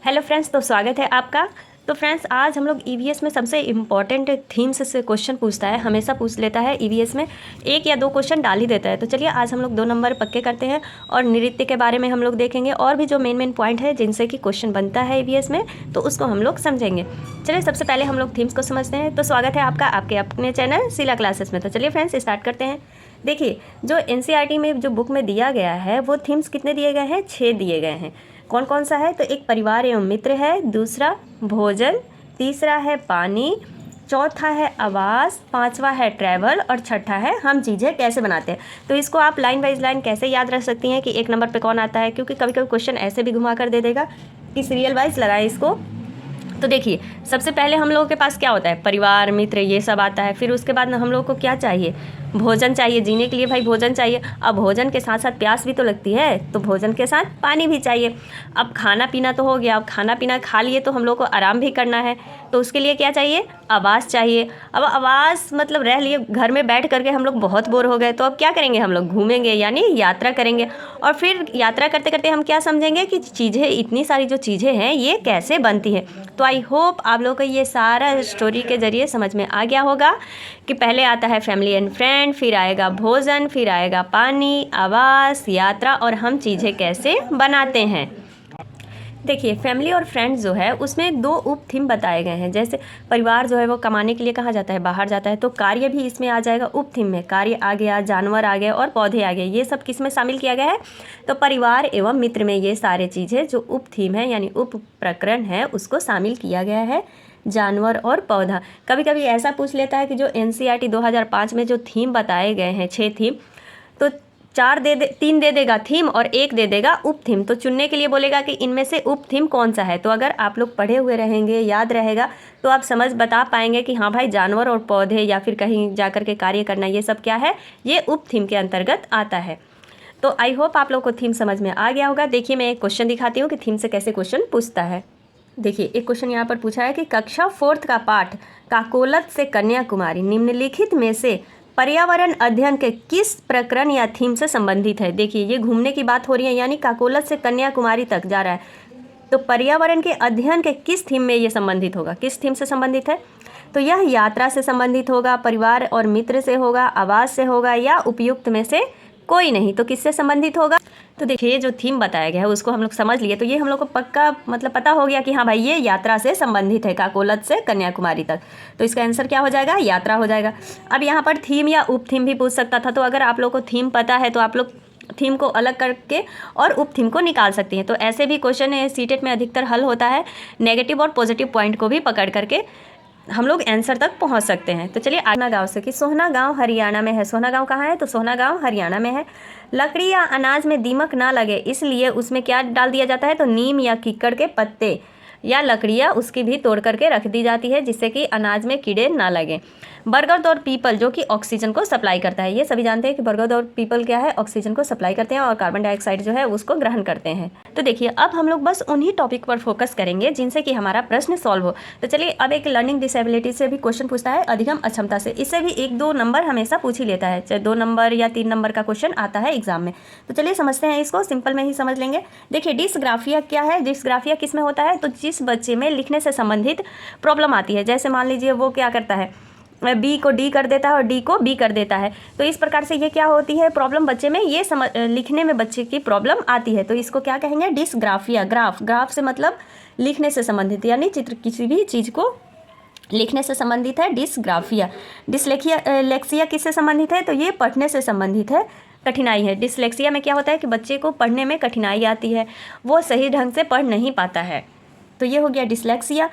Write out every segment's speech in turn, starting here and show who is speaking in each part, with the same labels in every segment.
Speaker 1: Hello friends, तो स्वागत है आपका। तो फ्रेंड्स, आज हम लोग ईवीएस में सबसे इम्पॉर्टेंट थीम्स से क्वेश्चन पूछता है, हमेशा पूछ लेता है ईवीएस में, एक या दो क्वेश्चन डाल ही देता है। तो चलिए आज हम लोग 2 नंबर पक्के करते हैं और नृत्य के बारे में हम लोग देखेंगे और भी जो मेन पॉइंट है जिनसे कि क्वेश्चन बनता है ईवीएस में, तो उसको हम लोग समझेंगे। चलिए सबसे पहले हम लोग थीम्स को समझते हैं। तो स्वागत है आपका आपके अपने चैनल शीला क्लासेस में। तो चलिए फ्रेंड्स स्टार्ट करते हैं। देखिए, जो एनसीईआरटी में जो बुक में दिया गया है वो थीम्स कितने दिए गए हैं? 6 दिए गए हैं। कौन कौन सा है? तो एक परिवार एवं मित्र है, दूसरा भोजन, तीसरा है पानी, चौथा है आवास, पांचवा है ट्रैवल और छठा है हम चीज़ें कैसे बनाते हैं। तो इसको आप लाइन वाइज लाइन कैसे याद रख सकती हैं कि 1 नंबर पे कौन आता है, क्योंकि कभी कभी क्वेश्चन ऐसे भी घुमा कर दे देगा कि सीरियल वाइज लगाए इसको। तो देखिए, सबसे पहले हम लोगों के पास क्या होता है? परिवार, मित्र, ये सब आता है। फिर उसके बाद हम लोगों को क्या चाहिए? भोजन चाहिए। जीने के लिए भाई भोजन चाहिए। अब भोजन के साथ साथ प्यास भी तो लगती है, तो भोजन के साथ पानी भी चाहिए। अब खाना पीना तो हो गया। अब खाना पीना खा लिए तो हम लोग को आराम भी करना है, तो उसके लिए क्या चाहिए? आवास चाहिए। अब आवास मतलब रह लिए घर में बैठ करके हम लोग बहुत बोर हो गए, तो अब क्या करेंगे? हम लोग घूमेंगे, यानी यात्रा करेंगे। और फिर यात्रा करते करते हम क्या समझेंगे कि चीज़ें, इतनी सारी जो चीज़ें हैं ये कैसे बनती हैं। तो आई होप आप लोग को ये सारा स्टोरी के ज़रिए समझ में आ गया होगा कि पहले आता है फैमिली एंड फ्रेंड, फिर आएगा भोजन, फिर आएगा पानी, आवास, यात्रा और हम चीज़ें कैसे बनाते हैं। देखिए, फैमिली और फ्रेंड्स जो है उसमें 2 उप थीम बताए गए हैं। जैसे परिवार जो है वो कमाने के लिए कहाँ जाता है? बाहर जाता है। तो कार्य भी इसमें आ जाएगा उप थीम में। कार्य आ गया, जानवर आ गए और पौधे आ गए। ये सब किस में शामिल किया गया है? तो परिवार एवं मित्र में ये सारे चीज़ें जो उप थीम है यानी उप प्रकरण है उसको शामिल किया गया है। जानवर और पौधा। कभी कभी ऐसा पूछ लेता है कि जो एनसीईआरटी 2005 में जो थीम बताए गए हैं 6 थीम, तो 3 दे देगा थीम और 1 दे देगा उप थीम। तो चुनने के लिए बोलेगा कि इनमें से उप थीम कौन सा है। तो अगर आप लोग पढ़े हुए रहेंगे, याद रहेगा, तो आप बता पाएंगे कि हाँ भाई, जानवर और पौधे या फिर कहीं जाकर के कार्य करना, ये सब क्या है? ये उप थीम के अंतर्गत आता है। तो आई होप आप लोग को थीम समझ में आ गया होगा। देखिए, मैं एक क्वेश्चन दिखाती हूँ कि थीम से कैसे क्वेश्चन पूछता है। देखिए, एक क्वेश्चन यहाँ पर पूछा है कि कक्षा 4th का पाठ काकोलत से कन्याकुमारी निम्नलिखित में से पर्यावरण अध्ययन के किस प्रकरण या थीम से संबंधित है। देखिए, ये घूमने की बात हो रही है, यानी काकोलत से कन्याकुमारी तक जा रहा है। तो पर्यावरण के अध्ययन के किस थीम में ये संबंधित होगा? किस थीम से संबंधित है? तो यह यात्रा से संबंधित होगा, परिवार और मित्र से होगा, आवास से होगा या उपयुक्त में से कोई नहीं। तो किससे संबंधित होगा? तो देखिए, जो थीम बताया गया है उसको हम लोग समझ लिए, तो ये हम लोग को पक्का मतलब पता हो गया कि हाँ भाई, ये यात्रा से संबंधित है, काकोलत से कन्याकुमारी तक। तो इसका आंसर क्या हो जाएगा? यात्रा हो जाएगा। अब यहाँ पर थीम या उप थीम भी पूछ सकता था, तो अगर आप लोग को थीम पता है तो आप लोग थीम को अलग करके और उप थीम को निकाल सकती हैं। तो ऐसे भी क्वेश्चन सीटेट में अधिकतर हल होता है। नेगेटिव और पॉजिटिव पॉइंट को भी पकड़ करके हम लोग आंसर तक पहुंच सकते हैं। तो चलिए, सोहना गांव से कि सोहना गांव हरियाणा में है। सोहना गांव कहाँ है? तो सोहना गांव हरियाणा में है। लकड़ी या अनाज में दीमक ना लगे इसलिए उसमें क्या डाल दिया जाता है? तो नीम या कीकड़ के पत्ते या लकड़ियाँ उसकी भी तोड़ करके रख दी जाती है, जिससे कि अनाज में कीड़े ना लगें। बरगद और पीपल जो कि ऑक्सीजन को सप्लाई करता है, ये सभी जानते हैं कि बरगद और पीपल क्या है? ऑक्सीजन को सप्लाई करते हैं और कार्बन डाइऑक्साइड जो है उसको ग्रहण करते हैं। तो देखिए, अब हम लोग बस उन्हीं टॉपिक पर फोकस करेंगे जिनसे कि हमारा प्रश्न सॉल्व हो। तो चलिए, अब एक लर्निंग डिसेबिलिटी से भी क्वेश्चन पूछता है, अधिगम अक्षमता से। इससे भी 1-2 नंबर हमेशा पूछ ही लेता है, चाहे 2 नंबर या 3 नंबर का क्वेश्चन आता है एग्जाम में। तो चलिए समझते हैं इसको, सिंपल में ही समझ लेंगे। देखिए, डिस्ग्राफिया क्या है? डिस्ग्राफिया किस में होता है? तो जिस बच्चे में लिखने से संबंधित प्रॉब्लम आती है, जैसे मान लीजिए वो क्या करता है, बी को डी कर देता है और डी को बी कर देता है। तो इस प्रकार से ये क्या होती है प्रॉब्लम बच्चे में? ये लिखने में बच्चे की प्रॉब्लम आती है। तो इसको क्या कहेंगे? डिस्ग्राफिया। ग्राफ से मतलब लिखने से संबंधित, यानी चित्र, किसी भी चीज़ को लिखने से संबंधित है डिस्ग्राफिया। लेक्सिया किससे संबंधित है? तो ये पढ़ने से संबंधित है, कठिनाई है। डिसलेक्सिया में क्या होता है कि बच्चे को पढ़ने में कठिनाई आती है, वो सही ढंग से पढ़ नहीं पाता है। तो ये हो गया डिसलेक्सिया।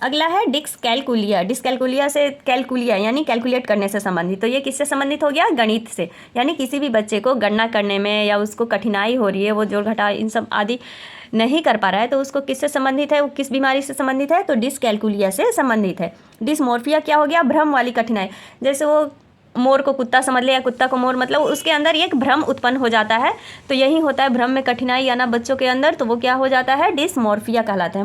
Speaker 1: अगला है डिस्कैलकुलिया। डिस्कैलकुलिया से कैलकुलिया यानी कैलकुलेट करने से संबंधित। तो ये किससे संबंधित हो गया? गणित से। यानी किसी भी बच्चे को गणना करने में या उसको कठिनाई हो रही है, वो जोड़ घटाव इन सब आदि नहीं कर पा रहा है, तो उसको किससे संबंधित है? वो किस बीमारी से संबंधित है? तो डिस्कैलकुलिया से संबंधित है। डिसमोर्फिया क्या हो गया? भ्रम वाली कठिनाई। जैसे वो मोर को कुत्ता समझ ले या कुत्ता को मोर, मतलब उसके अंदर एक भ्रम उत्पन्न हो जाता है। तो यही होता है भ्रम में कठिनाई आना बच्चों के अंदर, तो वो क्या हो जाता है? डिसमोर्फिया कहलाता है।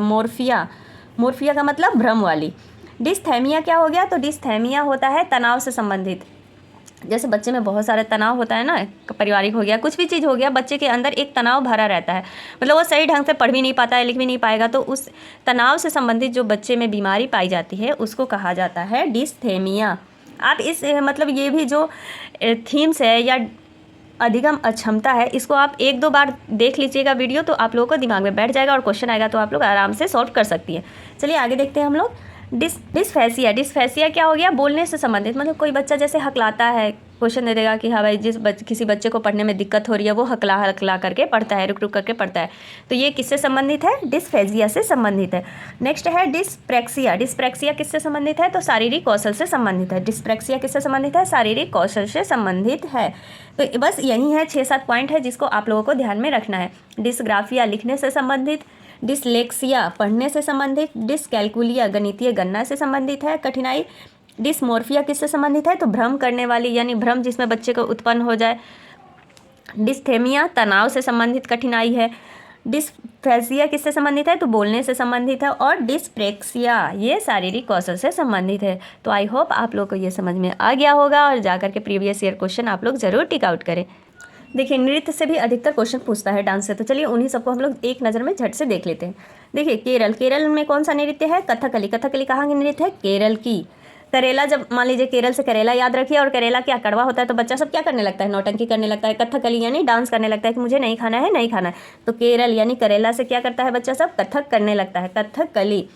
Speaker 1: मोर्फिया का मतलब भ्रम वाली। डिस्थैमिया क्या हो गया? तो डिस्थैमिया होता है तनाव से संबंधित। जैसे बच्चे में बहुत सारा तनाव होता है ना, पारिवारिक हो गया, कुछ भी चीज़ हो गया, बच्चे के अंदर एक तनाव भरा रहता है, मतलब वो सही ढंग से पढ़ भी नहीं पाता है, लिख भी नहीं पाएगा, तो उस तनाव से संबंधित जो बच्चे में बीमारी पाई जाती है उसको कहा जाता है डिस्थेमिया। आप इस मतलब ये भी जो थीम्स है या अधिगम अक्षमता है, इसको आप 1-2 बार देख लीजिएगा वीडियो, तो आप लोगों को दिमाग में बैठ जाएगा और क्वेश्चन आएगा तो आप लोग आराम से सॉल्व कर सकती हैं। चलिए आगे देखते हैं हम लोग। डिस्फेसिया। डिस्फेसिया क्या हो गया? बोलने से संबंधित, मतलब कोई बच्चा जैसे हकलाता है, क्वेश्चन दे देगा कि हाँ भाई किसी बच्चे को पढ़ने में दिक्कत हो रही है, वो हकला हकला करके पढ़ता है, रुक रुक करके पढ़ता है, तो ये किससे संबंधित है? डिस्फेजिया से संबंधित है। नेक्स्ट है डिस्प्रैक्सिया। डिस्प्रैक्सिया किससे संबंधित है? तो शारीरिक कौशल से संबंधित है। डिस्प्रैक्सिया किससे संबंधित है? शारीरिक कौशल से संबंधित है। तो बस यही है 6-7 पॉइंट है जिसको आप लोगों को ध्यान में रखना है। डिस्ग्राफिया लिखने से संबंधित, डिसलेक्सिया पढ़ने से संबंधित, डिसकैलकुलिया गणितीय गणना से संबंधित है कठिनाई, डिसमोर्फिया किससे संबंधित है? तो भ्रम करने वाली, यानी भ्रम जिसमें बच्चे को उत्पन्न हो जाए। डिस्थेमिया तनाव से संबंधित कठिनाई है। डिस्फेसिया किससे संबंधित है? तो बोलने से संबंधित है। और डिस्प्रेक्सिया ये शारीरिक कौशल से संबंधित है। तो आई होप आप लोग को ये समझ में आ गया होगा और जाकर के प्रीवियस ईयर क्वेश्चन आप लोग जरूर टिक आउट करें। देखिए नृत्य से भी अधिकतर क्वेश्चन पूछता है डांस से, तो चलिए उन्हीं सबको हम लोग एक नज़र में झट से देख लेते हैं। देखिए केरल। केरल में कौन सा नृत्य है? कथकली। कथकली कहाँ की नृत्य है? केरल की। करेला, जब मान लीजिए केरल से करेला याद रखिए, और करेला क्या कड़वा होता है, तो बच्चा सब क्या करने लगता है? नौटंकी करने लगता है। कथकली यानी डांस करने लगता है कि मुझे नहीं खाना है, नहीं खाना है। तो केरल यानी करेला से क्या करता है बच्चा सब? कथक करने लगता है, कथकली।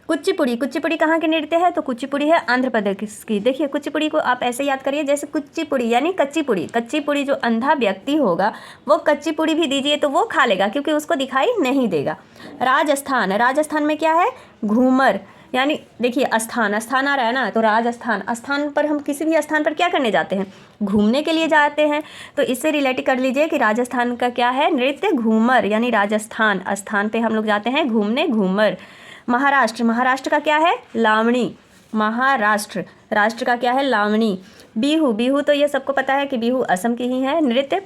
Speaker 1: कुचिपुड़ी। कुचिपुड़ी कहाँ की नृत्य है? तो कुचिपुड़ी है आंध्र प्रदेश की। देखिए कुचिपुड़ी को आप ऐसे याद करिए जैसे कुचिपुड़ी यानी कच्ची पुड़ी। कच्ची पुड़ी जो अंधा व्यक्ति होगा वो कच्ची पुड़ी भी दीजिए तो वो खा लेगा क्योंकि उसको दिखाई नहीं देगा। राजस्थान। राजस्थान में क्या है? घूमर, यानी देखिए स्थान, स्थान आ रहा है ना, तो राजस्थान। स्थान पर हम किसी भी स्थान पर क्या करने जाते हैं? घूमने के लिए जाते हैं। तो इससे रिलेट कर लीजिए कि राजस्थान का क्या है? नृत्य घूमर, यानी राजस्थान स्थान पे हम लोग जाते हैं घूमने, घूमर। महाराष्ट्र। महाराष्ट्र का क्या है? लावणी। महाराष्ट्र राष्ट्र का क्या है? लावणी। बिहू। बिहू तो ये सबको पता है कि बिहू असम की ही है नृत्य।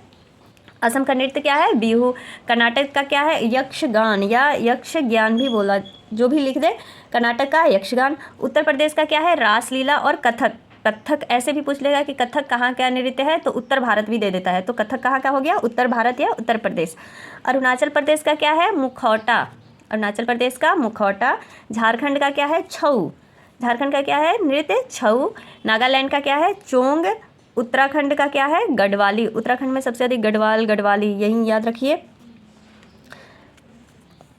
Speaker 1: असम का नृत्य क्या है? बिहू। कर्नाटक का क्या है? यक्षगान या यक्ष ज्ञान भी बोला, जो भी लिख दे। कर्नाटक का यक्षगान। उत्तर प्रदेश का क्या है? रासलीला और कथक। कथक ऐसे भी पूछ लेगा कि कथक कहाँ क्या नृत्य है, तो उत्तर भारत भी दे देता है, तो कथक कहाँ का हो गया? उत्तर भारत या उत्तर प्रदेश। अरुणाचल प्रदेश का क्या है? मुखौटा। अरुणाचल प्रदेश का मुखौटा। झारखंड का क्या है? छऊ। झारखंड का क्या है? नृत्य छऊ। नागालैंड का क्या है? चोंग। उत्तराखंड का क्या है? गढ़वाली। उत्तराखंड में सबसे अधिक गढ़वाल, गढ़वाली, यही याद रखिए।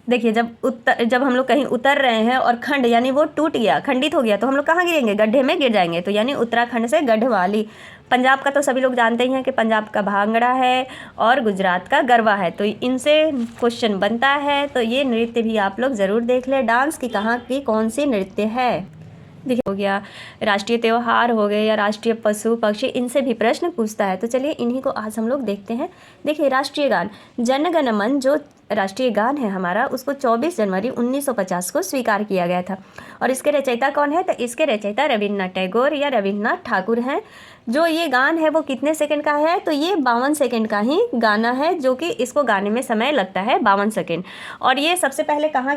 Speaker 1: देखिए जब हम लोग कहीं उतर रहे हैं और खंड यानी वो टूट गया, खंडित हो गया, तो हम लोग कहाँ गिरेंगे? गड्ढे में गिर जाएंगे, तो यानी उत्तराखंड से गढ़वाली। पंजाब का तो सभी लोग जानते ही हैं कि पंजाब का भांगड़ा है और गुजरात का गरबा है, तो इनसे क्वेश्चन बनता है। तो ये नृत्य भी आप लोग ज़रूर देख लें, डांस की कहाँ की कौन सी नृत्य है। देखिए हो गया राष्ट्रीय त्यौहार हो गए या राष्ट्रीय पशु पक्षी, इनसे भी प्रश्न पूछता है। तो चलिए इन्हीं को आज हम लोग देखते हैं। देखिए राष्ट्रीय गान जन गण मन जो राष्ट्रीय गान है हमारा, उसको 24 जनवरी 1950 को स्वीकार किया गया था। और इसके रचयिता कौन है? तो इसके रचयिता रविन्द्रनाथ टैगोर या रविन्द्रनाथ ठाकुर हैं। जो ये गान है वो कितने सेकंड का है? तो ये 52 सेकंड का ही गाना है, जो कि इसको गाने में समय लगता है 52 सेकंड। और ये सबसे पहले कहाँ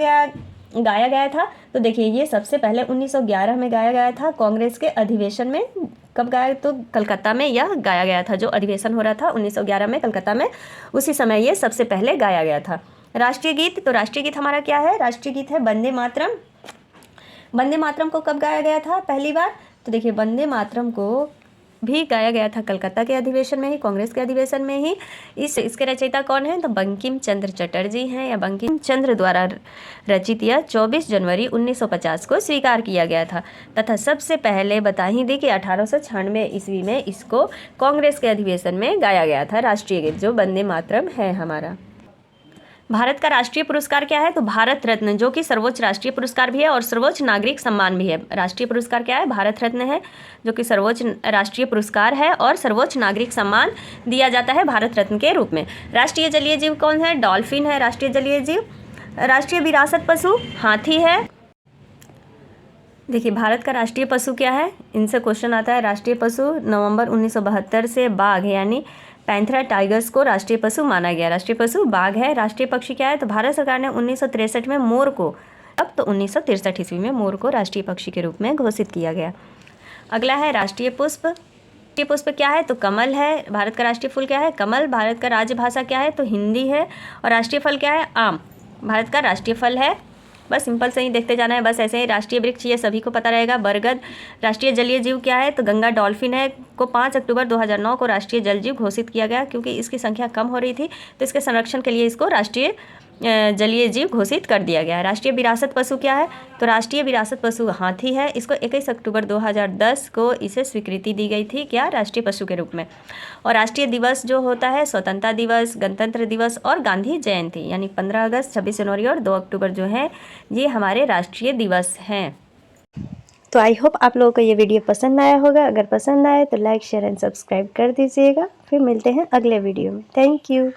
Speaker 1: गाया गया था? तो देखिए ये सबसे पहले 1911 में गाया गया था, कांग्रेस के अधिवेशन में। कब गाया? तो कलकत्ता में यह गाया गया था, जो अधिवेशन हो रहा था 1911 में कलकत्ता में, उसी समय ये सबसे पहले गाया गया था। राष्ट्रीय गीत। तो राष्ट्रीय गीत हमारा क्या है? राष्ट्रीय गीत है वंदे मातरम। वंदे मातरम को कब गाया गया था पहली बार? तो देखिए वंदे मातरम को भी गाया गया था कलकत्ता के अधिवेशन में ही, कांग्रेस के अधिवेशन में ही। इसके रचयिता कौन है? तो बंकिम चंद्र चटर्जी हैं या बंकिम चंद्र द्वारा रचित यह 24 जनवरी 1950 को स्वीकार किया गया था। तथा सबसे पहले बता ही दी कि 1896 ईस्वी में इसको कांग्रेस के अधिवेशन में गाया गया था राष्ट्रीय गीत, जो वंदे मातरम है हमारा। भारत का राष्ट्रीय पुरस्कार क्या है? तो भारत रत्न, जो कि सर्वोच्च राष्ट्रीय पुरस्कार भी है और सर्वोच्च नागरिक सम्मान भी है। राष्ट्रीय पुरस्कार क्या है? भारत रत्न है, जो कि सर्वोच्च राष्ट्रीय पुरस्कार है और सर्वोच्च नागरिक सम्मान दिया जाता है भारत रत्न के रूप में। राष्ट्रीय जलीय जीव कौन है? डॉल्फिन है राष्ट्रीय जलीय जीव। राष्ट्रीय विरासत पशु हाथी है। देखिए भारत का राष्ट्रीय पशु क्या है? इनसे क्वेश्चन आता है। राष्ट्रीय पशु नवंबर 1972 से बाघ यानी पैंथरा टाइगर्स को राष्ट्रीय पशु माना गया। राष्ट्रीय पशु बाघ है। राष्ट्रीय पक्षी क्या है? तो भारत सरकार ने 1963 में मोर को, अब तो 1963 ईस्वी में मोर को राष्ट्रीय पक्षी के रूप में घोषित किया गया। अगला है राष्ट्रीय पुष्प। राष्ट्रीय पुष्प क्या है? तो कमल है। भारत का राष्ट्रीय फूल क्या है? कमल। भारत का राजभाषा क्या है? तो हिंदी है। और राष्ट्रीय फल क्या है? आम। भारत का राष्ट्रीय फल है। बस सिंपल से ही देखते जाना है। बस ऐसे ही राष्ट्रीय वृक्ष ये सभी को पता रहेगा, बरगद। राष्ट्रीय जलीय जीव क्या है? तो गंगा डॉल्फिन है। को 5 अक्टूबर 2009 को राष्ट्रीय जल जीव घोषित किया गया, क्योंकि इसकी संख्या कम हो रही थी, तो इसके संरक्षण के लिए इसको राष्ट्रीय जलीय जीव घोषित कर दिया गया है। राष्ट्रीय विरासत पशु क्या है? तो राष्ट्रीय विरासत पशु हाथी है। इसको 21 अक्टूबर 2010 को इसे स्वीकृति दी गई थी, क्या? राष्ट्रीय पशु के रूप में। और राष्ट्रीय दिवस जो होता है, स्वतंत्रता दिवस, गणतंत्र दिवस और गांधी जयंती, यानी 15 अगस्त, 26 जनवरी और 2 अक्टूबर जो है ये हमारे राष्ट्रीय दिवस हैं। तो आई होप आप लोगों को ये वीडियो पसंद आया होगा। अगर पसंद आए तो लाइक, शेयर एंड सब्सक्राइब कर दीजिएगा। फिर मिलते हैं अगले वीडियो में। Thank you.